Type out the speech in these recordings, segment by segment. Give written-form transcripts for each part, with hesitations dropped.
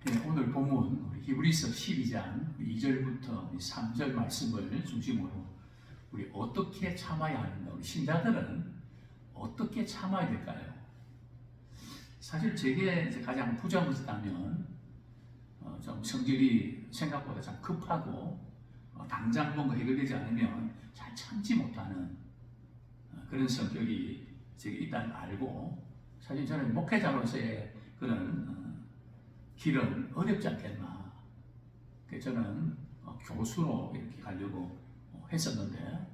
네, 오늘 본문 우리 히브리서 12장 2절부터 3절 말씀을 중심으로 우리 어떻게 참아야 하는가, 우리 신자들은 어떻게 참아야 될까요? 사실 제게 이제 가장 부담스럽다면 좀 성질이 생각보다 참 급하고 당장 뭔가 해결되지 않으면 잘 참지 못하는 그런 성격이 제게 있다는 걸 알고, 사실 저는 목회자로서의 그런 길은 어렵지 않겠나. 그래서 저는 교수로 이렇게 가려고 했었는데,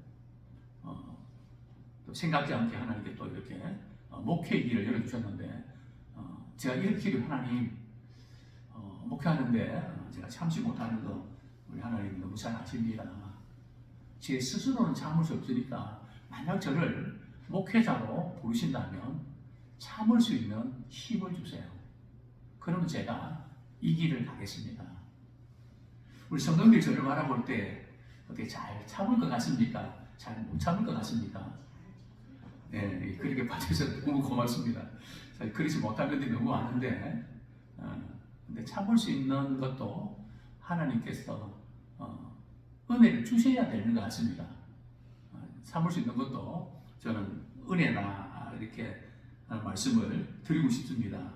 또 생각지 않게 하나님께 또 이렇게 목회의 길을 열어주셨는데, 제가 이렇게 길을 하나님 목회하는데 제가 참지 못하는 거 우리 하나님 너무 잘 아십니다. 제 스스로는 참을 수 없으니까 만약 저를 목회자로 부르신다면 참을 수 있는 힘을 주세요. 그러면 제가 이 길을 가겠습니다. 우리 성도님들이 저를 바라볼 때 어떻게 잘 참을 것 같습니까? 잘 못 참을 것 같습니까? 네, 그렇게 봐주셔서 너무 고맙습니다. 사실 그러지 못한 것들이 너무 많은데, 근데 참을 수 있는 것도 하나님께서 은혜를 주셔야 되는 것 같습니다. 참을 수 있는 것도 저는 은혜나 이렇게 말씀을 드리고 싶습니다.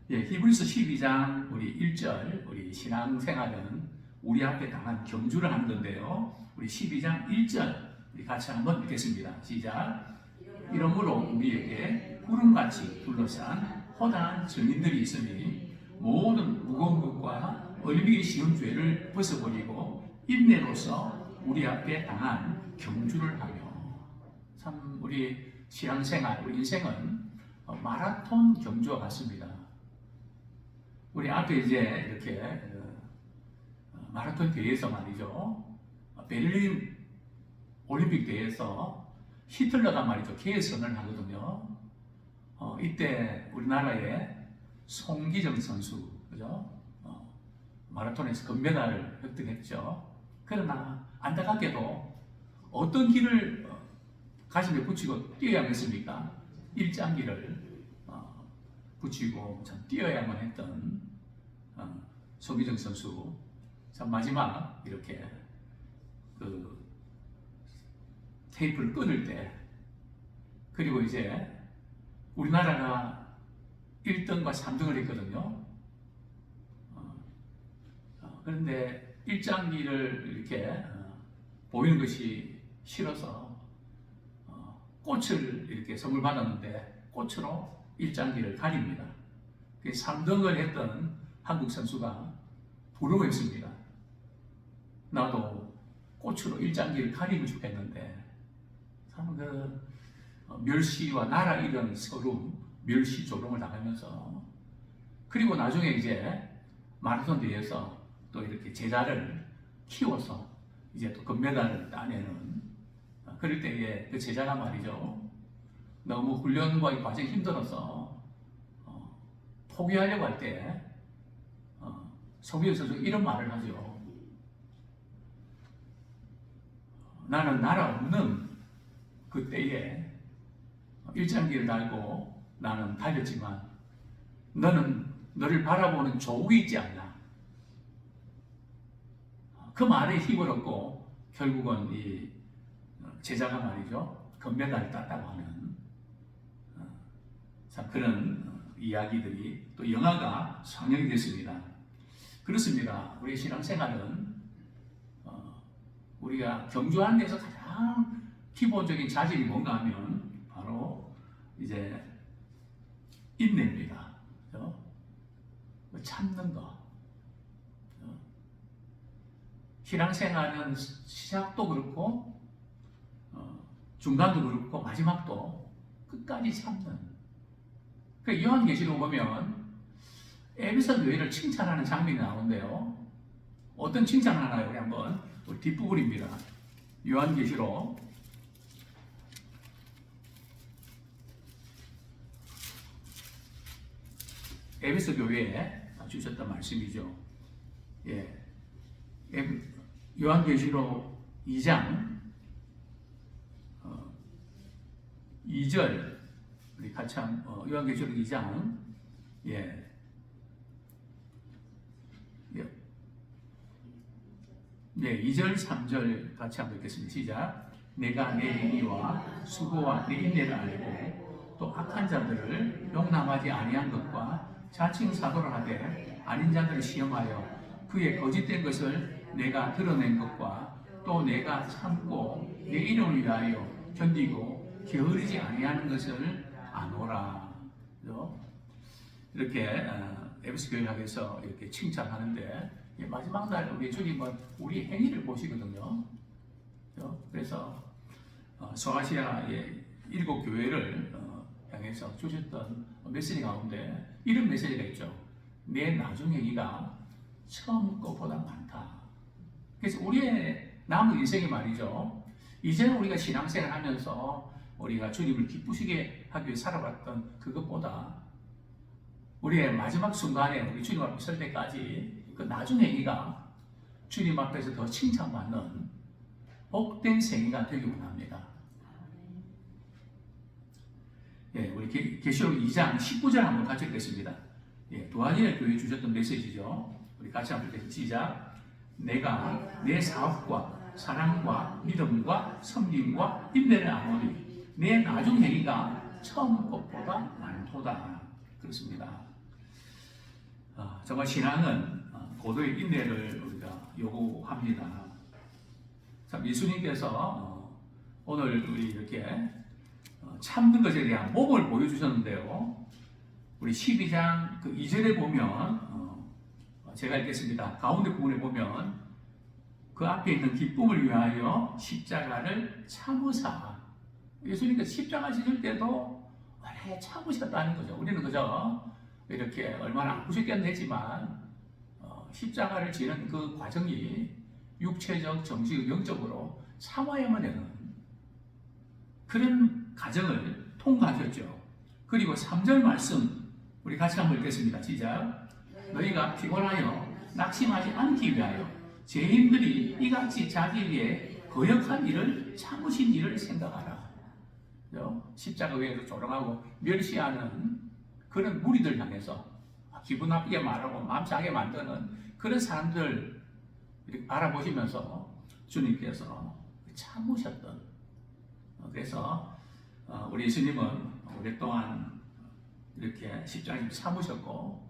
예, 히브리서 12장 우리 1절, 우리 신앙생활은 우리 앞에 당한 경주를 하는 건데요. 우리 12장 1절 우리 같이 한번 읽겠습니다. 시작. 이러므로 우리에게 구름같이 둘러싼 허다한 증인들이 있으니 모든 무거운 것과 얼미기 쉬운 죄를 벗어버리고 인내로서 우리 앞에 당한 경주를 하며. 참 우리 신앙생활, 우리 인생은 마라톤 경주와 같습니다. 우리 앞에 이제 이렇게 마라톤 대회에서 말이죠, 베를린 올림픽 대회에서 히틀러가 말이죠 개선을 하거든요. 이때 우리나라의 송기정 선수, 그죠? 마라톤에서 금메달을 획득했죠. 그러나 안타깝게도 어떤 길을 가슴에 붙이고 뛰어야겠습니까? 일장길을 붙이고 참 뛰어야만 했던 송기정 선수, 참 마지막 이렇게 그 테이프를 끊을 때, 그리고 이제 우리나라가 1등과 3등을 했거든요. 그런데 일장기를 이렇게 보이는 것이 싫어서 꽃을 이렇게 선물 받았는데 꽃으로 일장기를 가립니다. 3등을 했던 한국 선수가 부러워했습니다. 나도 꽃으로 일장기를 가리면 좋겠는데, 참 멸시와 나라 잃은 서름, 멸시 조롱을 당하면서, 그리고 나중에 이제 마라톤 대회에서 또 이렇게 제자를 키워서 이제 또 금메달을 따내는, 그럴 때에 그 제자가 말이죠, 너무 훈련과 이 과정이 힘들어서 포기하려고 할 때 송기정 선수 이런 말을 하죠. 나는 나라 없는 그때에 일장기를 달고 나는 달렸지만 너는 너를 바라보는 조국이 있지 않나. 그 말에 힘을 얻고 결국은 이 제자가 말이죠 금메달을 땄다고 하는 참 그런 이야기들이 또 영화가 상영이 됐습니다. 그렇습니다. 우리 신앙생활은 우리가 경주하는 데서 가장 기본적인 자질이 뭔가 하면 바로 이제 인내입니다. 그렇죠? 참는 거. 신앙생활은 시작도 그렇고 중간도 그렇고 마지막도 끝까지 참는. 그 요한계시록 보면 에베소 교회를 칭찬하는 장면이 나오는데요. 어떤 칭찬을 하나요? 우리 한번 우리 뒷부분입니다. 요한계시록 에베소 교회에 주셨던 말씀이죠. 예. 요한계시록 2장 2절 우리 같이 요한계시록 2장 예. 네, 2절, 3절 같이 한번 읽겠습니다. 시작. 내가 내 행위와 수고와 내 인내를 알고 또 악한 자들을 용납하지 아니한 것과 자칭 사도를 하되 아닌 자들을 시험하여 그의 거짓된 것을 내가 드러낸 것과 또 내가 참고 내 이름을 위하여 견디고 게으르지 아니하는 것을 아노라. 이렇게 에베소 교회학에서 이렇게 칭찬하는데 마지막 날 우리 주님은 우리 행위를 보시거든요. 그래서 소아시아의 7교회를 향해서 주셨던 메시지 가운데 이런 메시지가 있죠. 내 나중 행위가 처음 것보다 많다. 그래서 우리의 남은 인생이 말이죠. 이제는 우리가 신앙생활 하면서 우리가 주님을 기쁘시게 하기 위해 살아왔던 그것보다 우리의 마지막 순간에 우리 주님 앞에 설 때까지 그 나중 행위가 주님 앞에서 더 칭찬받는 복된 생애가 되기 원합니다. 예, 우리 계시록 2장 19절 한번 같이 읽겠습니다. 예, 두아니엘 교회 주셨던 메시지죠. 우리 같이 한번 읽겠습니다. 시작. 내가 내 사업과 사랑과 믿음과 섬김과 인내를 아노니 내 나중 행위가 처음 것보다 많도다. 그렇습니다. 정말 신앙은 고도의 인내를 우리가 요구합니다. 참 예수님께서 오늘 우리 이렇게 참는 것에 대한 모범을 보여주셨는데요. 우리 12장 그 2절에 보면 제가 읽겠습니다. 가운데 부분에 보면 그 앞에 있는 기쁨을 위하여 십자가를 참으사. 예수님께서 십자가 지실 때도 오래 참으셨다는 거죠. 우리는 그저 이렇게 얼마나 아프셨겠나 했지만 십자가를 지는 그 과정이 육체적, 정신적, 영적으로 참아야만 되는 그런 과정을 통과하셨죠. 그리고 3절 말씀 우리 같이 한번 읽겠습니다. 시작. 너희가 피곤하여 낙심하지 않기 위하여 죄인들이 이같이 자기 위해 거역한 일을 참으신 일을 생각하라. 십자가 위에서 조롱하고 멸시하는 그런 무리들 향해서 기분 나쁘게 말하고 마음 상하게 만드는 그런 사람들 이렇게 바라보시면서 주님께서 참으셨던, 그래서 우리 예수님은 오랫동안 이렇게 십자가를 참으셨고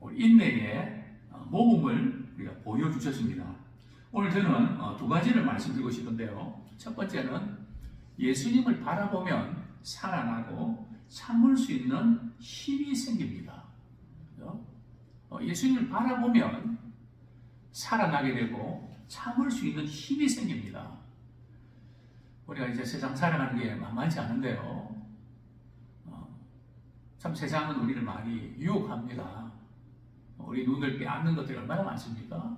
우리 인내의 모범을 우리가 보여주셨습니다. 오늘 저는 두 가지를 말씀드리고 싶은데요. 첫 번째는 예수님을 바라보면 살아나고 참을 수 있는 힘이 생깁니다. 예수님을 바라보면 살아나게 되고 참을 수 있는 힘이 생깁니다. 우리가 이제 세상 살아가는 게 만만치 않은데요. 참 세상은 우리를 많이 유혹합니다. 우리 눈을 빼앗는 것들이 얼마나 많습니까?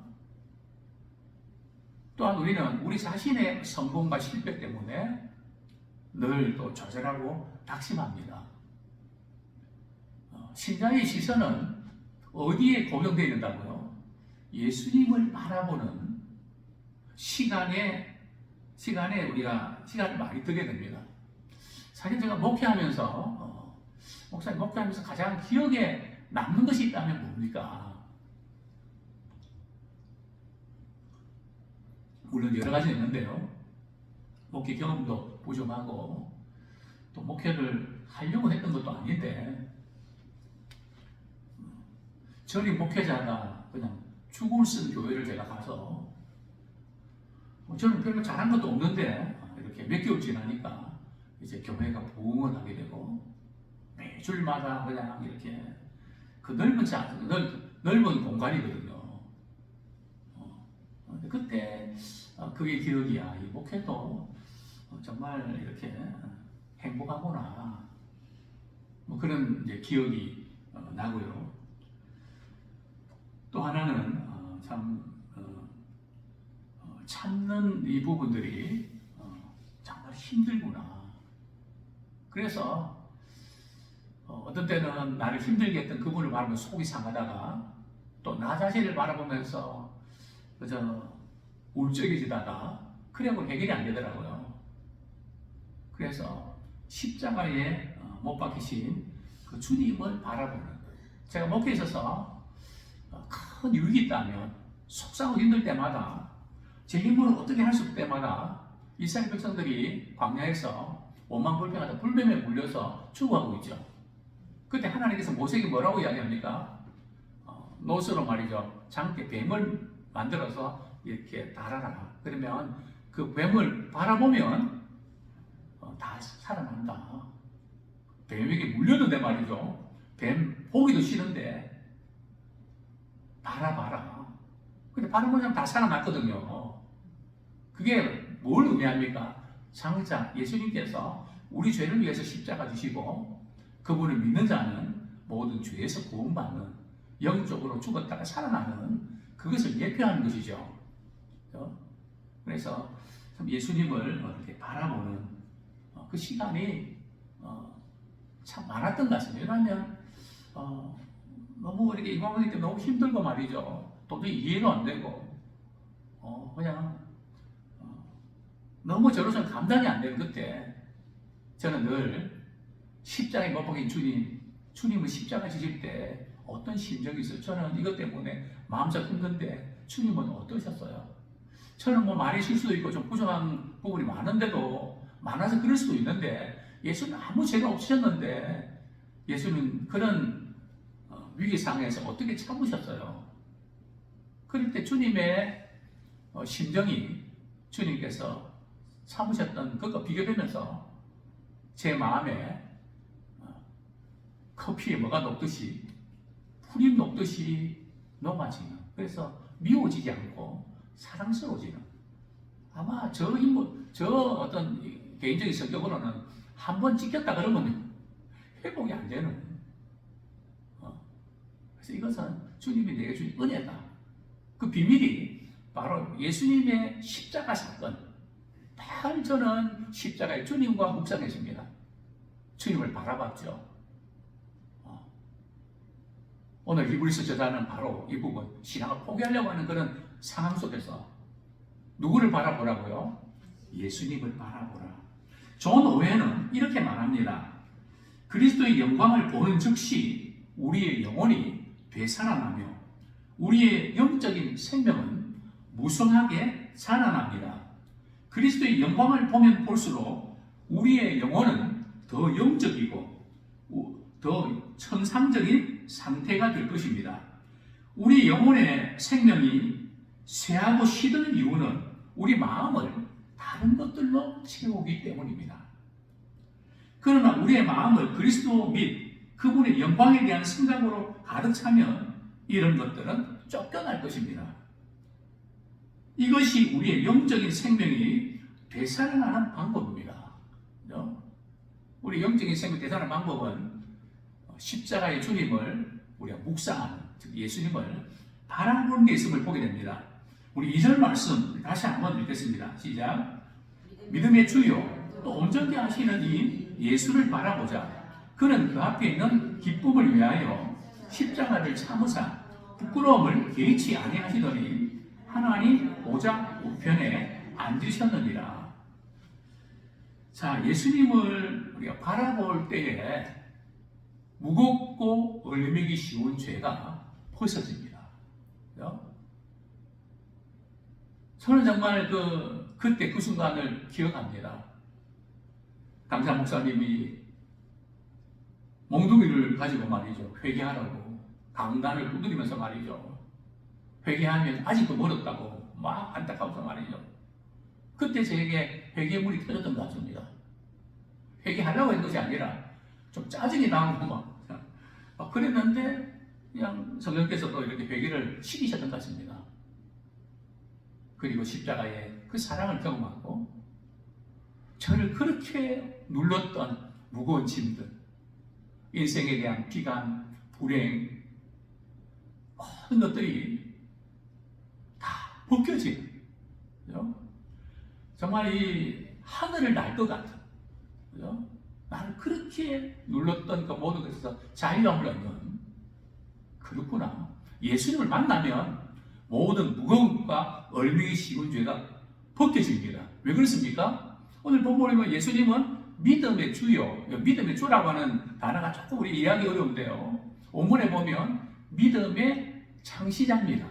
또한 우리는 우리 자신의 성공과 실패 때문에 늘 또 좌절하고 낙심합니다. 신자의 시선은 어디에 고정되어 있는다고요? 예수님을 바라보는 시간에 우리가 시간을 많이 들게 됩니다. 사실 제가 목회하면서 목사님 목회하면서 가장 기억에 남는 것이 있다면 뭡니까? 물론 여러 가지 있는데요. 목회 경험도 부족하고 또 목회를 하려고 했던 것도 아닌데 전임 목회자가 그냥 죽을 쓴 교회를 제가 가서 저는 별로 잘한 것도 없는데 이렇게 몇 개월 지나니까 이제 교회가 부흥을 하게 되고 매주마다 그냥 이렇게 그 넓은 공간이거든요. 그때 그게 기억이야. 이 목회도 정말 이렇게 행복하구나. 뭐 그런 이제 기억이 나고요. 또 하나는 참는 이 부분들이 정말 힘들구나. 그래서 어떤 때는 나를 힘들게 했던 그분을 바라보면서 속이 상하다가 또 나 자신을 바라보면서 그저 울적해지다가 그래고 해결이 안 되더라고요. 그래서 십자가에 못 박히신 그 주님을 바라보는, 제가 목회에 있어서 큰 유익이 있다면 속상하고 힘들 때마다 제 힘으로 어떻게 할 수 없을 때마다 이스라엘 백성들이 광야에서 원망불평하다 불뱀에 물려서 죽어가고 있죠. 그때 하나님께서 모세에게 뭐라고 이야기합니까? 노스로 말이죠. 장대 뱀을 만들어서 이렇게 달아라. 그러면 그 뱀을 바라보면 다 살아난다. 뱀에게 물렸는데 말이죠. 뱀 보기도 싫은데 바라봐라. 근데 바라보면 다 살아났거든요. 그게 뭘 의미합니까? 장차 예수님께서 우리 죄를 위해서 십자가 지시고 그분을 믿는 자는 모든 죄에서 구원받는 영적으로 죽었다가 살아나는 그것을 예표하는 것이죠. 그래서 예수님을 이렇게 바라보는 그 시간이 참 많았던 것 같습니다. 왜냐하면 너무 이렇게 임하기 때문에 너무 힘들고 말이죠. 도저히 이해도 안 되고 그냥 너무 저로서는 감당이 안 되는 그때 저는 늘 십자가에 못 박힌 주님은 십자가 지실 때 어떤 심정이 있어요? 저는 이것 때문에 마음속 힘든데 주님은 어떠셨어요? 저는 뭐 말이 실수도 있고 좀 부족한 부분이 많은데도 많아서 그럴 수도 있는데 예수는 아무 죄가 없으셨는데 예수는 그런 위기 상황에서 어떻게 참으셨어요? 그럴 때 주님의 심정이 주님께서 참으셨던 그것과 비교되면서 제 마음에 커피에 뭐가 녹듯이 풀이 녹듯이 녹아지는, 그래서 미워지지 않고 사랑스러워지는, 아마 저 어떤 개인적인 성격으로는 한번 찍혔다 그러면 회복이 안 되는, 그래서 이것은 주님이 내게 주신 은혜다. 그 비밀이 바로 예수님의 십자가 사건. 늘 저는 십자가의 주님과 묵상했습니다. 주님을 바라봤죠. 오늘 히브리서 저자는 바로 이 부분, 신앙을 포기하려고 하는 그런 상황 속에서 누구를 바라보라고요? 예수님을 바라보라. 존 오웬은 이렇게 말합니다. 그리스도의 영광을 보는 즉시 우리의 영혼이 되살아나며 우리의 영적인 생명은 무성하게 살아납니다. 그리스도의 영광을 보면 볼수록 우리의 영혼은 더 영적이고 더 천상적인 상태가 될 것입니다. 우리 영혼의 생명이 쇠하고 시드는 이유는 우리 마음을 다른 것들로 채우기 때문입니다. 그러나 우리의 마음을 그리스도 및 그분의 영광에 대한 생각으로 가득 차면 이런 것들은 쫓겨날 것입니다. 이것이 우리의 영적인 생명이 되살아나는 방법입니다. 우리 영적인 생명이 되살아나는 방법은 십자가의 주님을 우리가 묵상하는, 즉 예수님을 바라보는 데 있음을 보게 됩니다. 우리 2절 말씀 다시 한번 읽겠습니다. 시작. 믿음의 주요 또 온전히 하시는 이 예수를 바라보자. 그는 그 앞에 있는 기쁨을 위하여 십자가를 참으사 부끄러움을 개의치 아니하시더니 하나님 보좌 우편에 앉으셨느니라. 자, 예수님을 우리가 바라볼 때에 무겁고 얼매기 쉬운 죄가 벗어집니다. 저는 정말 그때 그 순간을 기억합니다. 강사 목사님이 몽둥이를 가지고 말이죠, 회개하라고 강단을 두드리면서 말이죠, 회개하면 아직도 멀었다고 막 안타까워서 말이죠. 그때 저에게 회개물이 터졌던 것 같습니다. 회개하려고 한 것이 아니라 좀 짜증이 나고 막 그랬는데 그냥 성령께서도 이렇게 회개를 시키셨던 것 같습니다. 그리고 십자가의 그 사랑을 경험하고 저를 그렇게 눌렀던 무거운 짐들, 인생에 대한 비관, 불행, 모든 것들이 다 벗겨지는, 정말 이 하늘을 날 것 같은, 나를 그렇게 눌렀던 그 모든 것에서 자유함을 얻는, 그렇구나. 예수님을 만나면 모든 무거움과 얼매기 쉬운 죄가 벗겨집니다. 왜 그렇습니까? 오늘 본문에 보면 예수님은 믿음의 주요, 믿음의 주라고 하는 단어가 조금 우리 이해하기 어려운데요. 원문에 보면 믿음의 창시자입니다.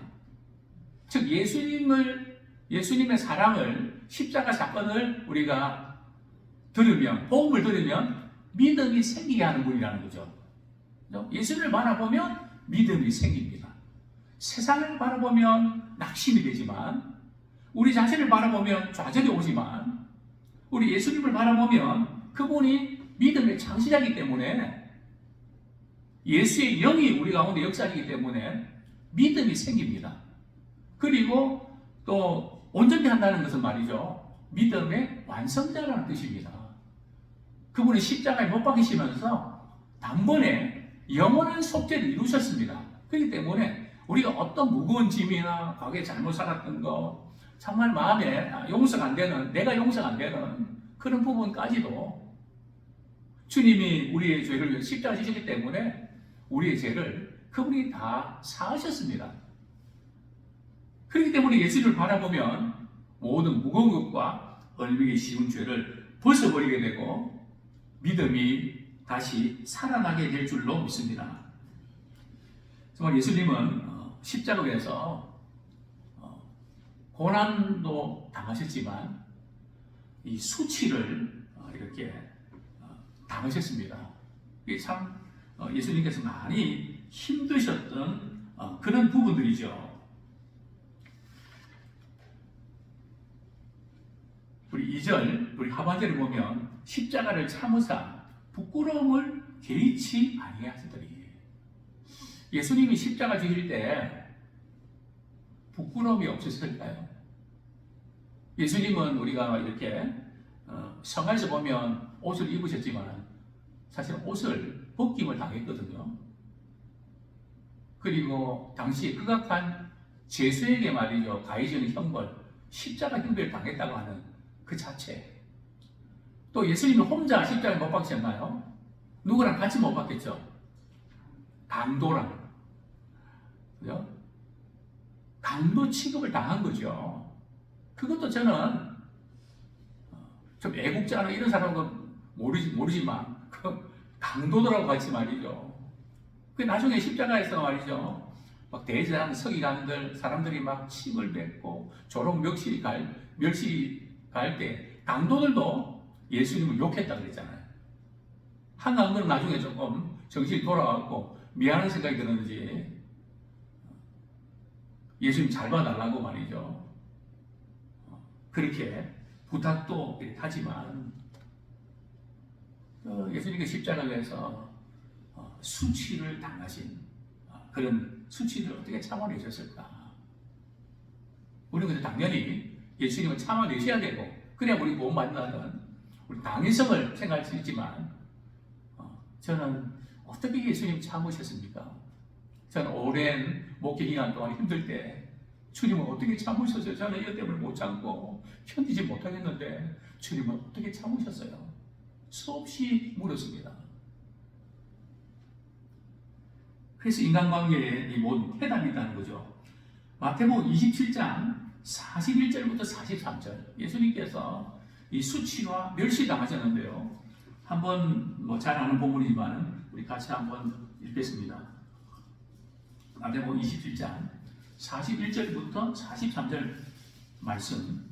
즉 예수님을 예수님의 사랑을, 십자가 사건을 우리가 들으면, 복음을 들으면 믿음이 생기게 하는 분이라는 거죠. 예수를 바라보면 믿음이 생깁니다. 세상을 바라보면 낙심이 되지만, 우리 자신을 바라보면 좌절이 오지만, 우리 예수님을 바라보면 그분이 믿음의 창시자이기 때문에, 예수의 영이 우리 가운데 역사이기 때문에 믿음이 생깁니다. 그리고 또 온전히 한다는 것은 말이죠, 믿음의 완성자라는 뜻입니다. 그분이 십자가에 못 박히시면서 단번에 영원한 속죄를 이루셨습니다. 그렇기 때문에 우리가 어떤 무거운 짐이나 과거에 잘못 살았던 거, 정말 마음에 용서가 안 되는, 내가 용서가 안 되는 그런 부분까지도 주님이 우리의 죄를 위해 십자가 지셨기 때문에 우리의 죄를 그분이 다 사하셨습니다. 그렇기 때문에 예수를 바라보면 모든 무거운 것과 얼미기 쉬운 죄를 벗어버리게 되고 믿음이 다시 살아나게 될 줄로 믿습니다. 정말 예수님은 십자가에서 고난도 당하셨지만 이 수치를 이렇게 당하셨습니다. 이게 참 예수님께서 많이 힘드셨던 그런 부분들이죠. 우리 2절, 우리 하반절을 보면 십자가를 참으사 부끄러움을 개의치 아니하시더니, 예수님이 십자가 지실 때 부끄러움이 없으실까요? 예수님은 우리가 이렇게 성가에서 보면 옷을 입으셨지만 사실 옷을 벗김을 당했거든요. 그리고 당시 극악한 죄수에게 말이죠, 가해지는 형벌, 십자가 형벌을 당했다고 하는 그 자체. 또 예수님이 혼자 십자가에 못 박히셨나요? 누구랑 같이 못 박혔죠? 강도랑. 그죠? 강도 취급을 당한 거죠. 그것도 저는 좀 애국자나 이런 사람은 모르지만 그 강도들하고 같이 말이죠. 그 나중에 십자가에서 말이죠, 막 대제사장 서기관들 사람들이 막 침을 뱉고 조롱 멸시 갈 때 강도들도 예수님을 욕했다 그랬잖아요. 한강은 나중에 조금 정신이 돌아왔고 미안한 생각이 드는지 예수님 잘 봐달라고 말이죠, 그렇게 부탁도 하지만 예수님께 십자가에서 수치를 당하신 그런 수치를 어떻게 참아내셨을까? 우리는 당연히 예수님을 참아내셔야 되고 그래야 우리 구원받는다는 우리 당위성을 생각할 수 있지만 저는 어떻게 예수님 참으셨습니까? 저는 오랜 목회 기간 동안 힘들 때 주님은 어떻게 참으셨어요? 저는 이것 때문에 못 참고 견디지 못하겠는데 주님은 어떻게 참으셨어요? 수없이 물었습니다. 그래서 인간관계에 이 모든 해답이 있다는 거죠. 마태복음 27장 41절부터 43절, 예수님께서 이 수치와 멸시당하셨는데요. 한번 잘 아는 본문이지만 우리 같이 한번 읽겠습니다. 마태복음 27장 41절부터 43절 말씀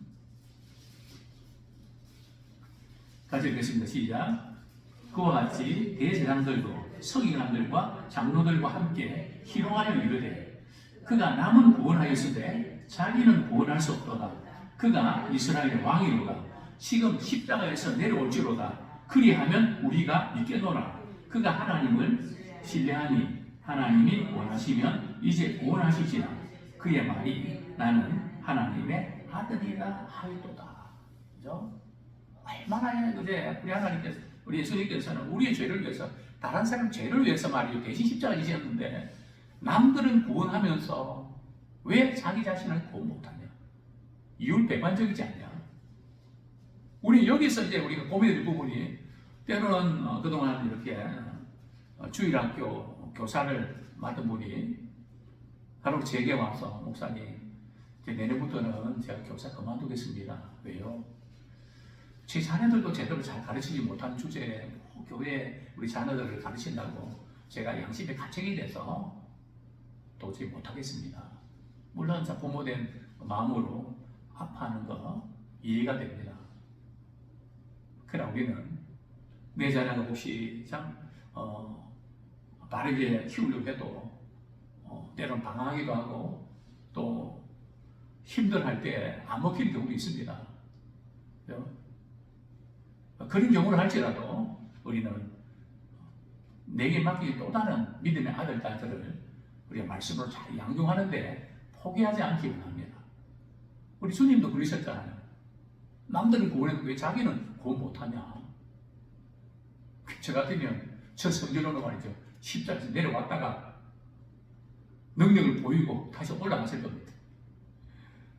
같이 읽겠습니다. 시작. 그와 같이 대제사장들도 서기관들과 장로들과 함께 희롱하여 이르되 그가 남은 구원하였으되 자기는 구원할 수 없도다. 그가 이스라엘의 왕이로다. 지금 십자가에서 내려올지로다. 그리하면 우리가 믿겠노라. 그가 하나님을 신뢰하니 하나님이 원하시면 이제 구원하실지라. 그의 말이 나는 하나님의 아들이라 하였도다. 그죠? 얼마나 이제 우리 하나님께서, 우리 예수님께서는 우리의 죄를 위해서, 다른 사람 죄를 위해서 말이죠, 대신 십자가 지셨는데 남들은 구원하면서 왜 자기 자신을 구원 못하냐? 이율배반적이지 않냐? 우리 여기서 이제 우리가 고민될 부분이, 때로는 그동안 이렇게 주일학교 교사를 맡은 분이 바로 제게 와서 목사님, 내년부터는 제가 교사 그만두겠습니다. 왜요? 제 자녀들도 제대로 잘 가르치지 못하는 주제에 교회 우리 자녀들을 가르친다고 제가 양심에 가책이 돼서 도저히 못하겠습니다. 물론 부모된 마음으로 아파하는 거 이해가 됩니다. 그러나 우리는 내 자녀가 혹시 참 바르게 키우려고 해도 때론 방황하기도 하고 또 힘들할 때 안 먹히는 경우도 있습니다. 그런 경우를 할지라도 우리는 내게 맡긴 또 다른 믿음의 아들, 딸들을 우리가 말씀으로 잘 양육하는데 포기하지 않기 원합니다. 우리 주님도 그러셨잖아요. 남들은 구원했는데 왜 자기는 구원 못하냐. 저 같으면 저 성전으로 말이죠. 십자가에서 내려왔다가 능력을 보이고 다시 올라갔을 겁니다.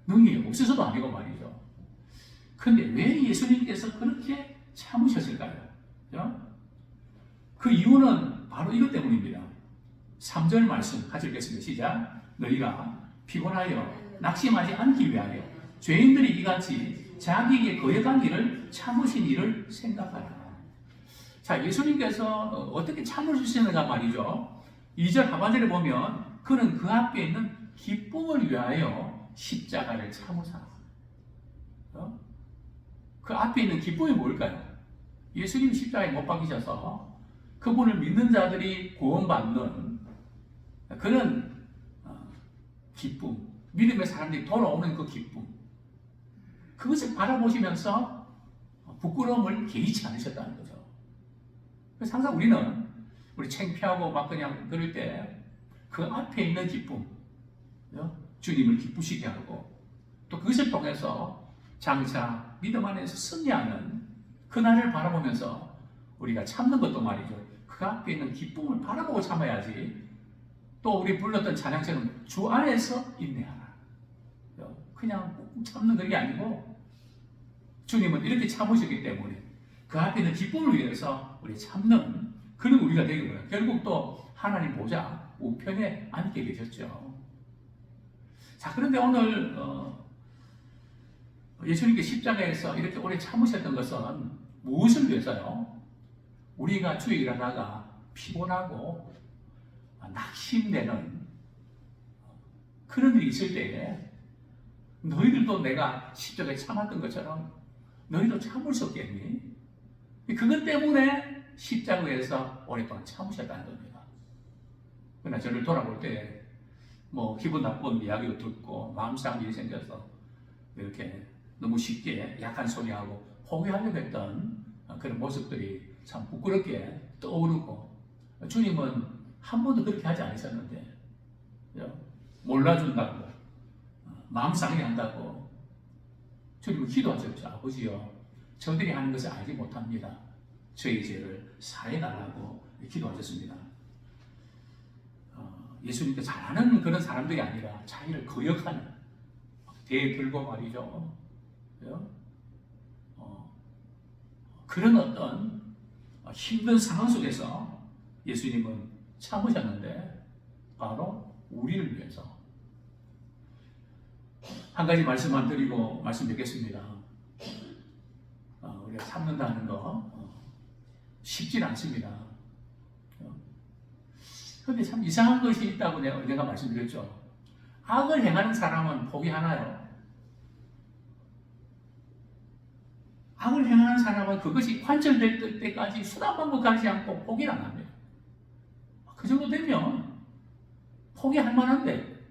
능력이 없어서도 아니고 말이죠. 근데 왜 예수님께서 그렇게 참으셨을까요? 그 이유는 바로 이것 때문입니다. 3절 말씀 같이 읽겠습니다. 시작. 너희가 피곤하여 낙심하지 않기 위하여 죄인들이 이같이 자기에게 거역한 일을 참으신 일을 생각하라. 자, 예수님께서 어떻게 참으시는가 말이죠. 2절 하반절에 보면 그는 그 앞에 있는 기쁨을 위하여 십자가를 참으사. 그 앞에 있는 기쁨이 뭘까요? 예수님이 십자가에 못 박히셔서 그분을 믿는 자들이 구원받는 그런 기쁨, 믿음의 사람들이 돌아오는 그 기쁨, 그것을 바라보시면서 부끄러움을 개의치 않으셨다는 거죠. 그래서 항상 우리 창피하고 막 그냥 그럴 때 그 앞에 있는 기쁨, 주님을 기쁘시게 하고 또 그것을 통해서 장차 믿음 안에서 승리하는 그날을 바라보면서 우리가 참는 것도 말이죠. 그 앞에 있는 기쁨을 바라보고 참아야지. 또 우리 불렀던 찬양처럼 주 안에서 인내하라. 그냥 참는 그게 아니고 주님은 이렇게 참으셨기 때문에 그 앞에 있는 기쁨을 위해서 우리 참는 그런 우리가 되겠고요. 결국 또 하나님 보좌 우편에 앉게 되셨죠. 자, 그런데 오늘 예수님께 십자가에서 이렇게 오래 참으셨던 것은 무엇을 위해서요? 우리가 주의 일하다가 피곤하고 낙심되는 그런 일이 있을 때에 너희들도 내가 십자가에 참았던 것처럼 너희도 참을 수 없겠니? 그것 때문에 십자가에서 오랫동안 참으셨다는 겁니다. 그러나 저를 돌아볼 때 뭐 기분 나쁜 이야기도 듣고 마음 상한 일이 생겨서 이렇게 너무 쉽게 약한 소리하고 포기하려고 했던 그런 모습들이 참 부끄럽게 떠오르고 주님은 한 번도 그렇게 하지 않으셨는데 몰라준다고 마음 상하게 한다고 주님은 기도하셨죠. 아버지요, 저들이 하는 것을 알지 못합니다. 저희 죄를 사해달라고 기도하셨습니다. 예수님께 잘하는 그런 사람들이 아니라 자기를 거역하는 대들고 말이죠. 그런 어떤 힘든 상황 속에서 예수님은 참으셨는데 바로 우리를 위해서. 한 가지 말씀만 드리고 말씀 뵙겠습니다. 우리가 참는다는 거 쉽진 않습니다. 그런데 참 이상한 것이 있다고 내가 말씀드렸죠. 악을 행하는 사람은 포기하나요? 악을 행하는 사람은 그것이 관철될 때까지 수단 방법 가리지 않고 포기를 안 합니다. 그 정도 되면 포기할 만한데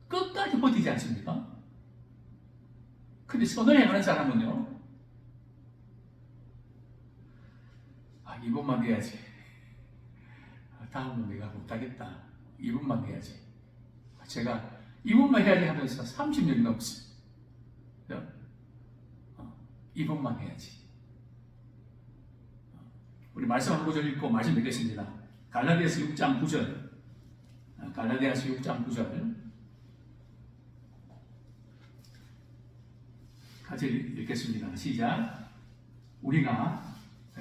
끝까지 버티지 않습니까? 근데 선을 행하는 사람은요, 이번만 해야지. 다음은 내가 못하겠다. 이번만 해야지. 제가 이번만 해야지 하면서 30년이 넘었어요. 이번만 해야지. 우리 말씀 한 구절 읽고 말씀 뵙겠습니다. 갈라디아서 6장 9절. 갈라디아서 6장 9절. 같이 읽겠습니다. 시작. 우리가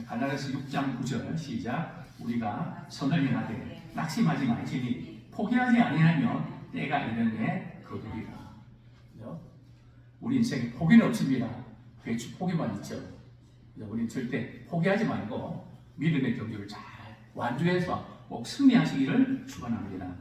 갈라디아서 6장 9절 시작. 우리가 선을 행하되 낙심하지 말지니 포기하지 아니하면 때가 이르매 거두리라. 우리 인생에 포기는 없습니다. 배추 포기만 있죠. 우리는 절대 포기하지 말고 믿음의 경주를 잘 완주해서 꼭 승리하시기를 축원합니다.